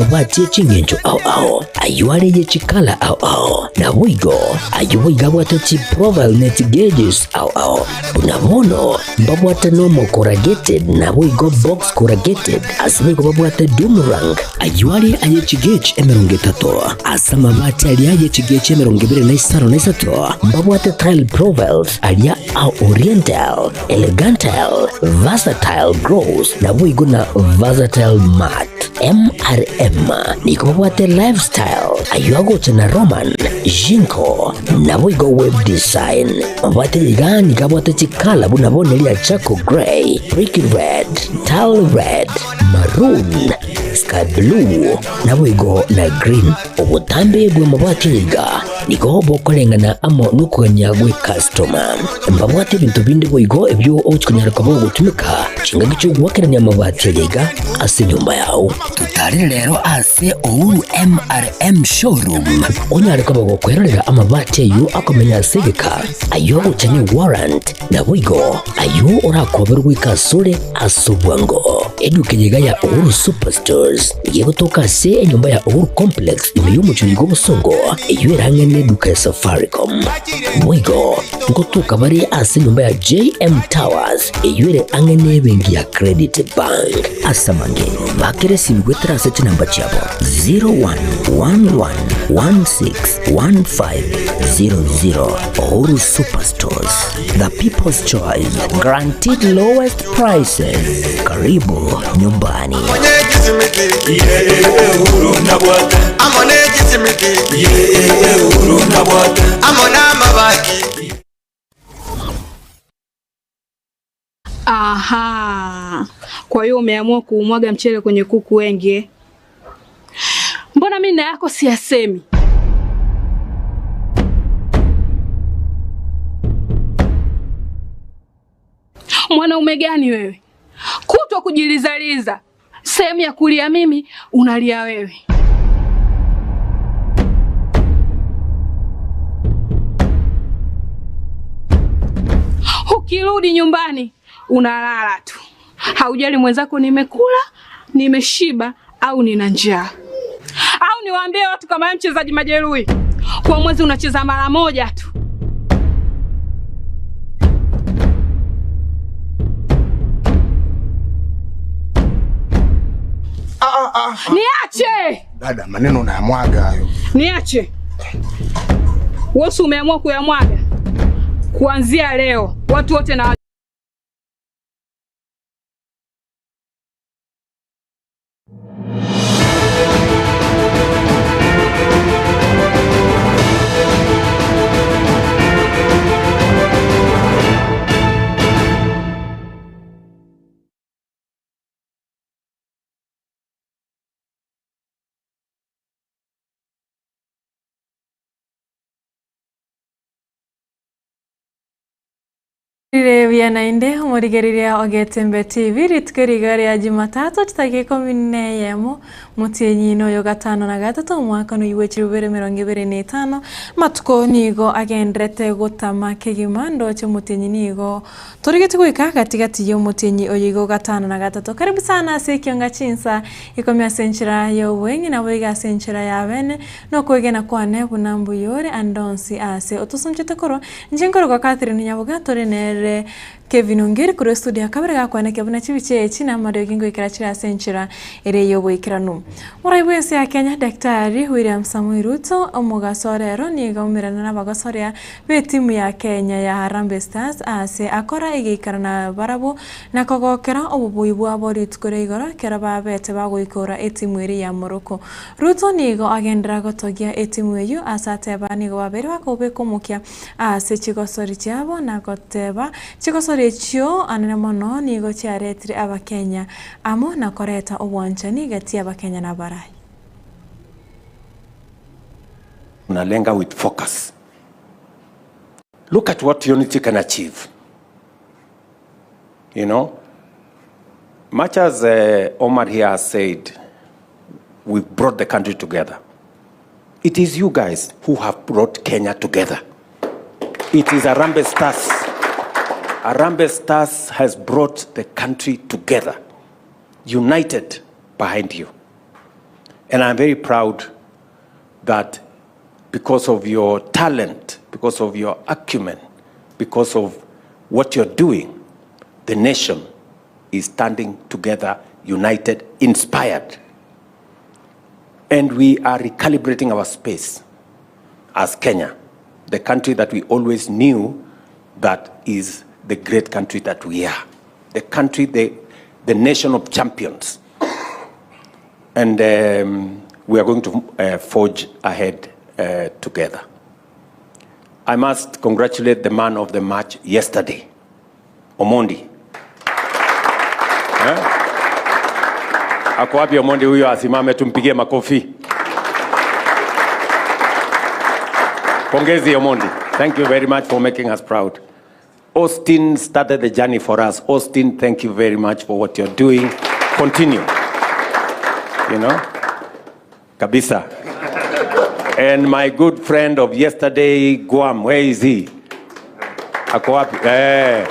amabati y'ekingenjo ao ayuale y'ekikala ao na bwigo ayuwiga bwatati profile net gauges ao bunabono mbabwata normal corrugated na bwigo box corrugated asibwigo babwata boomerang ayuale ay'ekigage emirongo 3 asa amabati ali ay'ekigage emirongo 25 mbabwata tile profiles ali oriental elegantal versatile gross na bwigo na versatile matte MRM niko babwate lifestyle ayuagocha na Roman Jinko na bwigo web design babwate ligani kabwate chikala bunabone lia charcoal gray brick red tile red maroon sky blue na bwigo na green obutambe bwe mabwate liga niko bokolengana amo nukanya gwe customer mbabwate bintu bindi bwigo ebyo ochikunyara kwabo gutumika chinga cyo gwakeranya amabati liga ase nyumba yao tutari lero ase Ouru MRM showroom onyari kwabo gukwerera amabati yu akomenya segeka ayo gucanye warrant na bwigo ayo urakoberwa ikasure asubwango edukenyega ya Ouru superstores yego toka se nyumba ya Ouru complex imeyumu chuligo busongo iyo erange neduka ya Safaricom bwigo ngotuka bari ase nyumba ya JM Towers iyo ere ange nebengi ya Credit Bank asamange bakere simgwetra sete namba chabo 0111161500 Ouru superstores, the people's choice, guaranteed lowest prices. Karibu nyumbani. Aha, kwa hiyo umeamua kuumwaga mchele kwenye kuku wengi. Mbona mimi na yako siyasemi? Mwanaume gani wewe? Kutwa kujilizaliza. Sehemu ya kulia mimi, unalia wewe. Ukirudi nyumbani, unalala tu. Haujali mwenzako nimekula, nimeshiba au nina njaa. Au niwaambie watu kama wewe mchezaji majeruhi. Kwa mwezi unacheza mara moja tu. Niache! Dada, maneno unayamwaga hayo. Niache. Wewe umeamua kuyamwaga. Kuanzia leo, watu wote na Vianainde umurigereria o Getembe TV ritkerigari ya Jumatatu tariki 14 mutinyino yo gatano na gatatu mwaka no iwe 2025 matuko nigo agendrete gutama kigimando cyo mutinyinigo turigete gwika katigati yo mutinyi oyigo gatano na gatatu. Karibu sana Ekeonga Chinsa Ikomi asenchira yo wengi na wiga asenchira ya bene no kwegena kwane bunambu yore andonsi ase otusumchete koro njengoro kwa Catherine Nyaboga torene Kevin Ongeri kuri studio kabere kwane kebuna chibiche china mario gingo ikirachira asenchira ere yo bwikiranu muraibu yose ya Kenya Daktari William Samuel Ruto omugasorero ni gaumirana n'abagosorea be timu ya Kenya ya Harambee Stars ase akora igikarana barabo nakogokera obubuibu abori tukore igora kera babete bagwikora etimu eri ya Morocco. Ruto nigo agendra gotogia etimu eyo asateba nigo babere bakobe kumukia ase chigosori cyabo nakoteba chigosori ekyo anene mono nigo cyaretire abakenya amo nakoreta obwanchani gati abakenya na barai. Unalenga with focus. Look at what unity can achieve. You know, much as Omar here has said, we've brought the country together. It is you guys who have brought Kenya together. It is Harambee Stars. Harambee Stars has brought the country together, united behind you. And I'm very proud that because of your talent, because of your acumen, because of what you're doing, the nation is standing together, united, inspired. And we are recalibrating our space as Kenya, the country that we always knew that is the great country that we are. The country, the nation of champions. And we are going to forge ahead together. I must congratulate the man of the match yesterday, Omondi. Ako wapi Omondi huyo asimame tumpigie makofi. Pongezi Omondi. Thank you very much for making us proud. Austin started the journey for us. Austin, thank you very much for what you're doing. Continue. You know? Kabisa. And my good friend of yesterday, Guam, where is he? Ako wapi?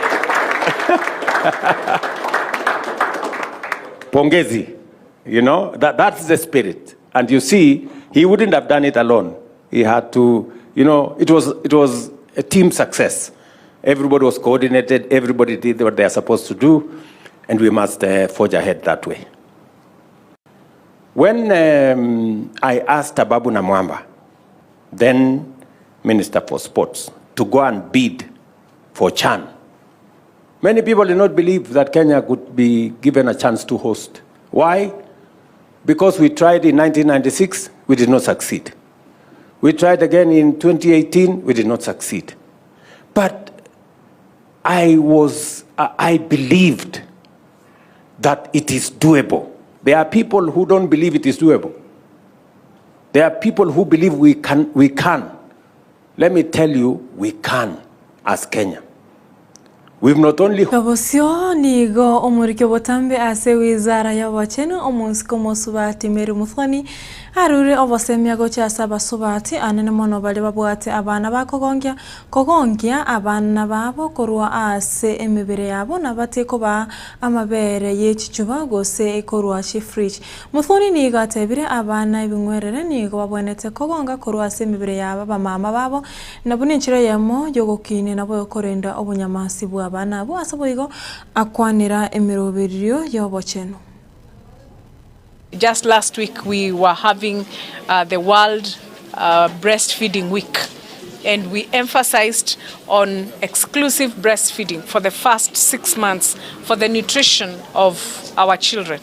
Pongezi. You know, that's the spirit. And you see, he wouldn't have done it alone. He had to, you know, it was a team success. Everybody was coordinated, everybody did what they are supposed to do, and we must forge ahead that way. When I asked Ababu Namwamba, then Minister for Sports, to go and bid for CHAN, many people did not believe that Kenya could be given a chance to host. Why? Because we tried in 1996, we did not succeed. We tried again in 2018, we did not succeed. But I believed that it is doable. There are people who don't believe it is doable. There are people who believe we can. Let me tell you, we can as Kenya. We've not only... Kabosio nigo omurike botambe ase wizara ya wacheno omusiko mosubati Meri Muthoni arure obosemya gocha saba subati anene mono bali babwate abana bakogongia abana babo korwa ase emibere yabo nabateko ba amabere yechichuba gose ekorwa chi fridge. Muthoni nigo atebire abana ibingwerere nigo babonete kogonga korwa ase emibere yabo bamama babo nabuni nchiro yamo yogokine nabo yokorenda obunyamasi bwa abana abo asaboigo akwanira emiroberio yobocheno. Just last week we were having the World Breastfeeding Week, and we emphasized on exclusive breastfeeding for the first 6 months for the nutrition of our children.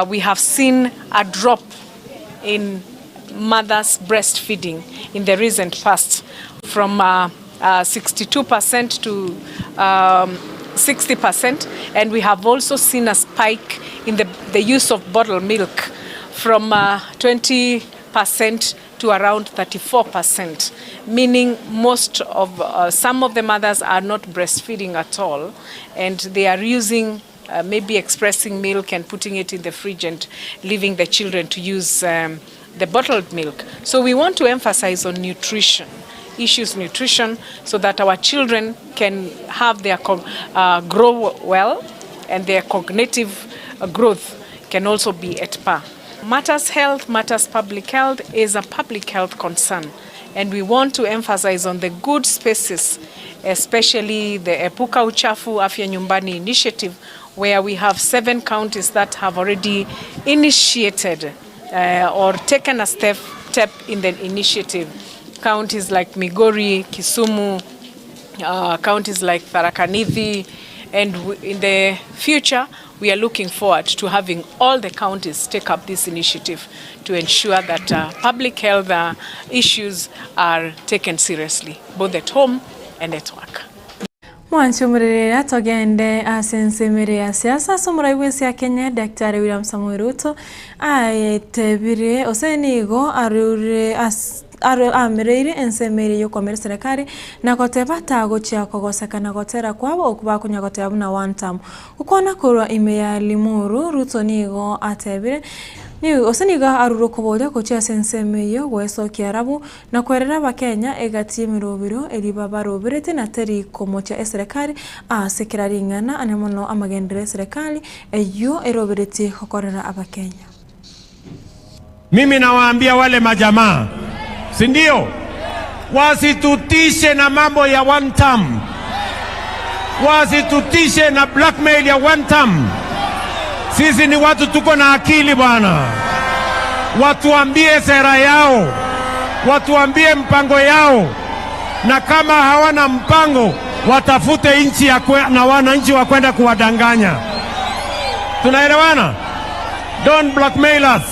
We have seen a drop in mothers breastfeeding in the recent past from 62% to 60%, and we have also seen a spike in the use of bottled milk from 20% to around 34%, meaning most of some of the mothers are not breastfeeding at all, and they are using maybe expressing milk and putting it in the fridge and leaving the children to use the bottled milk. So we want to emphasize on nutrition. Nutrition, so that our children can have their grow well and their cognitive growth can also be at par. Matters health, matters public health is a public health concern, and we want to emphasize on the good spaces, especially the Epuka Uchafu Afya Nyumbani initiative, where we have 7 counties that have already initiated or taken a step in the initiative. Counties like Migori, Kisumu, counties like Tharaka Nithi, and in the future we are looking forward to having all the counties take up this initiative to ensure that public health issues are taken seriously, both at home and at work. Mwanchumurira togende asensemere ya siasa somurai wensi ya Kenya Daktari William Samoei Ruto ayetebire osenigo arure amirire ensemere yo komere serikali na koteba tago chia kogosekana gotera kwabo okuba kunyagotera buna one time ukona korwa ime ya Limuru Ruto nigo atebire ni oseniga aruro kobolya ko chia senseme yo weso kiarabu na kwerera bakenya egati mirobiro eliba barobirete na teri komocha serikali sekiraringana anemono amagendere serikali eyo erobirete kokorera abakenya. Mimi nawaambia wale majamaa, si ndio? Wasitutishe na mambo ya one term. Wasitutishe na blackmail ya one term. Sisi ni watu tuko na akili bwana. Watuambie sera yao, watuambie mpango yao, na kama hawana mpango watafute nchi na wananchi wa kwenda kuwadanganya. Tunaelewana? Don't blackmail us.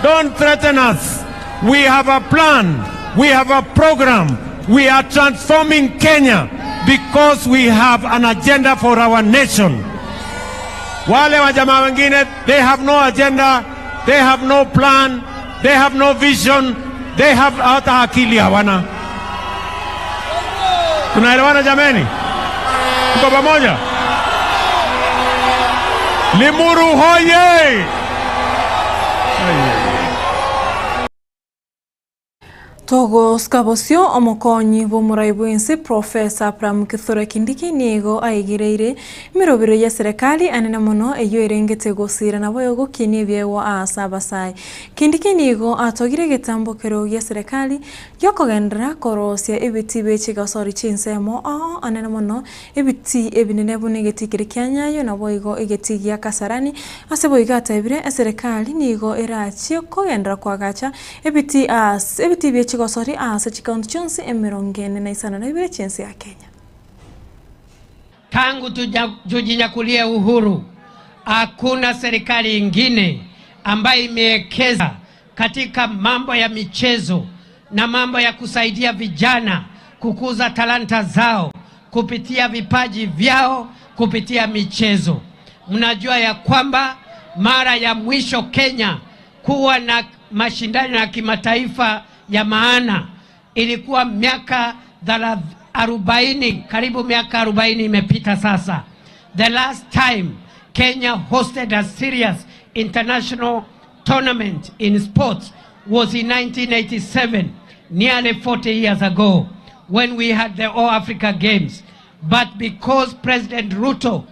Don't threaten us. We have a plan. We have a program. We are transforming Kenya because we have an agenda for our nation. Wale wajamaa wengine, they have no agenda, they have no plan, they have no vision, they have hata akili hawana. Tunaelewana jameni? Tuko pamoja? Limuru hoye! Togo skabosio omokonyi bomuraibu ense Professor Abraham Kithure Kindiki nigo aigireire mirobiro ya serikali anene mono eyo erengete gosira nabo yogokinie byewa asabasai. Kindiki nigo atogire getambo kero ya serikali yokogendera korosia ebiti beche gasori Chinsa mo anene mono ebiti ebinene bunegeti kirikanya yo nabo igo egeti ya Kasarani asebo igata ebire serikali nigo erachi kogendera kwagacha ebiti beche gosori chikaunti chonsi emirongene na isana na ibire Chinsa ya Kenya. Tangu tujinyakulia uhuru, hakuna serikali ingine ambayo imewekeza katika mambo ya michezo na mambo ya kusaidia vijana kukuza talanta zao kupitia vipaji vyao kupitia michezo. Mnajua ya kwamba mara ya mwisho Kenya kuwa na mashindano ya kimataifa ya maana ilikuwa miaka 40, karibu miaka 40 imepita sasa. The last time Kenya hosted a serious international tournament in sports was in 1987, nearly 40 years ago, when we had the All Africa Games. But because President Ruto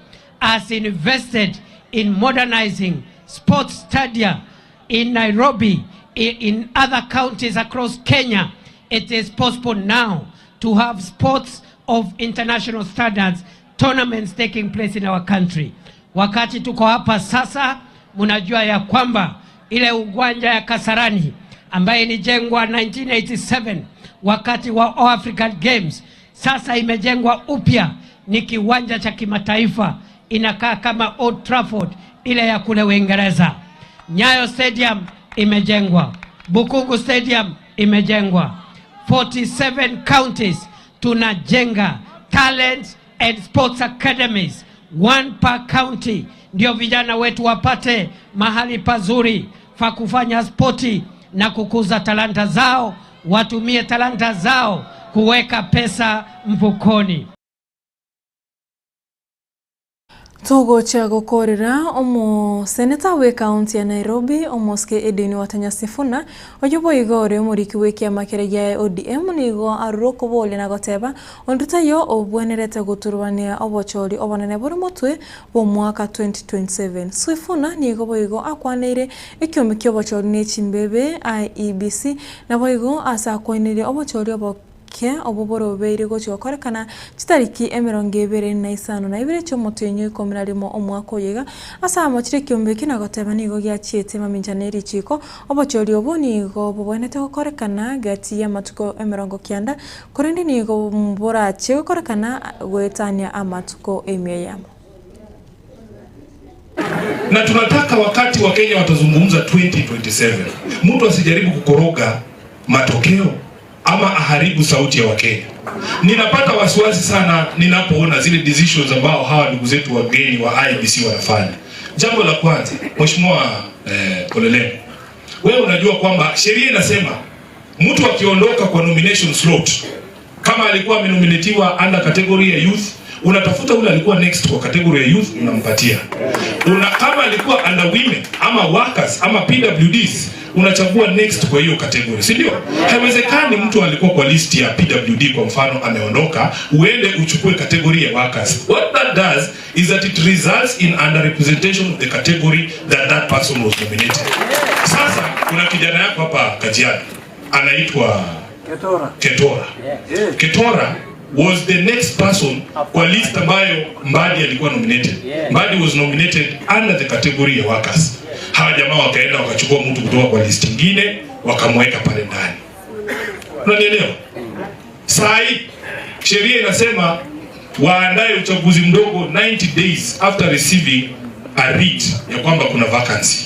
has invested in modernizing sports stadia in Nairobi, in other counties across Kenya, it is possible now to have sports of international standards tournaments taking place in our country. Wakati tuko hapa sasa, munajua ya kwamba ile uwanja ya Kasarani ambaye ilijengwa 1987 wakati wa All African Games, sasa imejengwa upya, ni kiwanja cha kimataifa, inakaa kama Old Trafford ile ya kule Uingereza. Nyayo Stadium imejengwa, Bukungu Stadium imejengwa. 47 counties tunajenga talent and sports academies, one per county, ndio vijana wetu wapate mahali pazuri fa kufanya sporti na kukuza talanta zao, watumie talanta zao kuweka pesa mfukoni. Togo chago korira omo seneta we county ya Nairobi omoske Edeni Watanya Sifuna ojobo igore muriki weki ya makeregia ODM nigo aruroko bole na goteba onduta yo obwenerete guturwania obochori obonene buri mutwe bo mwaka 2027. Sifuna nigo boigo akwanire Ikomi obochori ne chimbebe IEBC na boigo asa akwanire obochori obuboro beire gocho korekana chitariki emirongebere na isano na ibire cyo motenyo ikomirarimo omwako yega asa amachire kyombe kinagoteba nigo gyachiete maminjaneri chiko obochori obonigo bobonete korekana gati ya matuko emirongo kyanda korende nigo mbora chiko korekana gwetania amatuko emyeyamo. Na tunataka wakati wa Kenya watazungumza 2027 mtu asijaribu kukoroga matokeo ama aharibu sauti ya Wakenya. Ninapata wasiwasi sana ninapoona zile decisions ambao hawa ndugu zetu wageni wa IEBC wanafanya. Jambo la kwanza, Mheshimiwa Koleleni, wewe unajua kwamba sheria inasema mtu akiondoka kwa nomination slot, kama alikuwa amenominatiwa under category ya youth, unatafuta ule alikuwa next kwa category ya youth unampatia. Kama alikuwa under women ama workers ama PWDs, unachagua next kwa hiyo category, si ndio? Haiwezekani mtu alikuwa kwa list ya PWD kwa mfano ameondoka uende uchukue category ya workers. What that does is that it results in underrepresentation of the category that person was nominated. Sasa kuna kijana yako hapa Kajiado anaitwa Ketora. Ketora was the next person kwa list ambayo Mbadi alikuwa nominated. Mbadi was nominated under the category ya workers. Hawa jamaa wakaenda wakachukua mtu kutoka kwa list nyingine wakamweka pale ndani. Unanielewa? Sai sheria inasema waandae uchaguzi mdogo 90 days after receiving a writ ya kwamba kuna vacancy.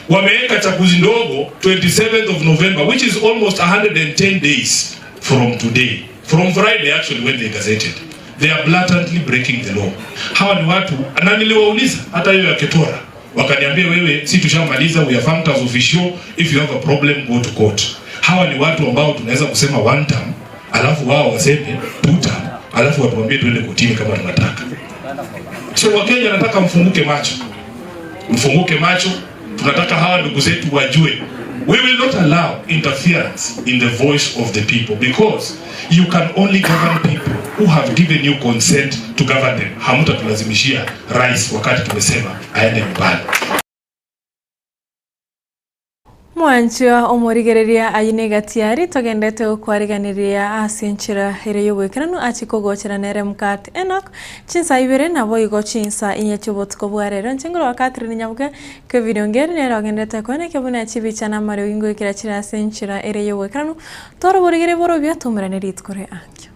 Wameweka chaguzi ndogo 27th of November, which is almost 110 days from today. From Friday actually when they gazetted. They are blatantly breaking the law. Hawa ni watu, na niliwauliza hata hiyo ya Ketora. Wakaniambia wewe si tushamaliza, we have functors official, if you have a problem go to court. Hawa ni watu ambao tunaweza kusema one term, alafu wao waseme two term, alafu watuambie tuende kotini kama tunataka. So Wakenya nataka mfunguke macho. Mfunguke macho, tunataka hawa ndugu zetu wajue. We will not allow interference in the voice of the people because you can only govern people who have given you consent to govern them. Hamutatulazimishia rais wakati tumesema aende mbali. Mwanchwa omorigereria ayinega tiari togendete ukwariganiria asinchira ire yobwekeranu achikogochera nere mukati Enoch Chinsa ibere nabo igo Chinsa inyechobotko bwarero nchingoro wakati ni Nyaboga ke video ngere nero gendete kone kebuna chibichana mari ingo ikirachira asinchira ire yobwekeranu toro borigere borobya tumrane ritkore akyo.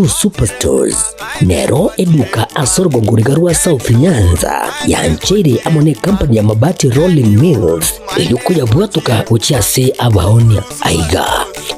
Superstores nero eduka asorgo ngurigarua South Nyanza yanchere amone company ya mabati Rolling Mills eyukuya bwatuka uchiase abaonia aiga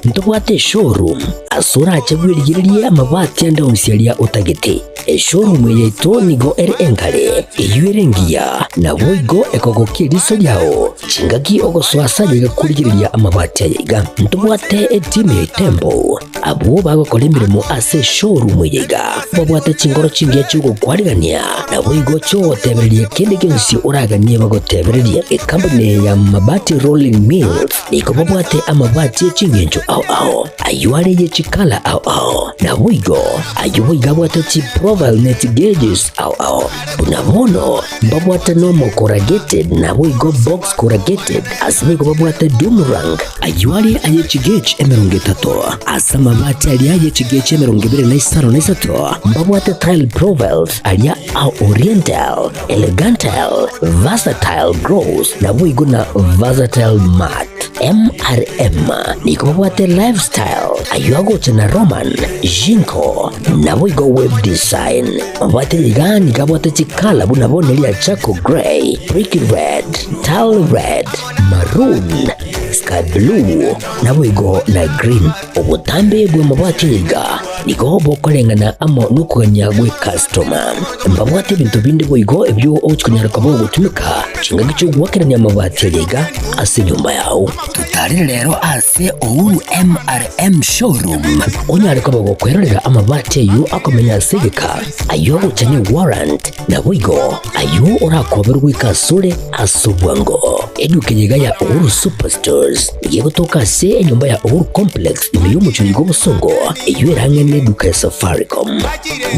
ntobwate showroom asura achabwirigirie amabati andonsialia utagete showroom yeto nigo enkare eyuerengia na boigo ekogokiriso yao chingaki ogoswasa yiga kurigiriria amabati yiga ntobwate etime tembo abo bagokora mirimo ase showroom yiga babwate chingoro chingia chugo kwarigania na boigo cho tebererie kende kensi uraganie bagotebererie company ya mabati Rolling Mills niko babwate amabati chingenjo ao ayuare ye chikala ao na boigo ayuiga bwate chi profile net gauges ao unamono babwate normal corrugated na boigo box corrugated asinigo babwate Dumrang ayuare aye chigage emerungetato asama mabati ali aye chigage emerungibire na isaro na isato babwate tile profiles alia au oriental elegantal versatile gross na boigo na versatile mat MRM niko babwate lifestyle ayuago chana Roman Jinko na boigo web design babwate ligani kabwate chikala bunabone lia chako gray brick red tile red maroon sky blue na boigo na green obutambe bwe mabwate liga niko bokolengana amo nukuganya gwe customer mbabwate bintu bindi boigo ebyo ochikunyara kabo gutumika chinga gicho gwakeranya mabwate liga ase nyumba yao tutari lero ase ouru MRM showroom onyare kabo gokwerera amabwate yu akomenya segeka ayo uchanye warrant na boigo ayo orakoberwa ikasure asubwango edukenyiga ya Uhuru Superstores yego toka se nyumba ya Uhuru Complex imiyo muchurigo busongo iyo erangene duka ya Safaricom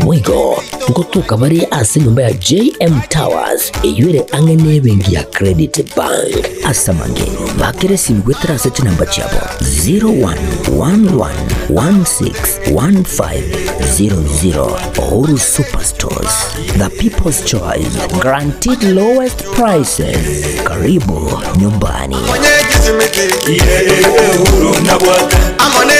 boigo ngotuka bari ase nyumba ya JM Towers iyo ere angene bengi ya Credit Bank asamange bakere simgwetera sete namba chabo 0111161500 Uhuru Superstores, the people's choice, guaranteed lowest prices. Karibu nyumbani. Amone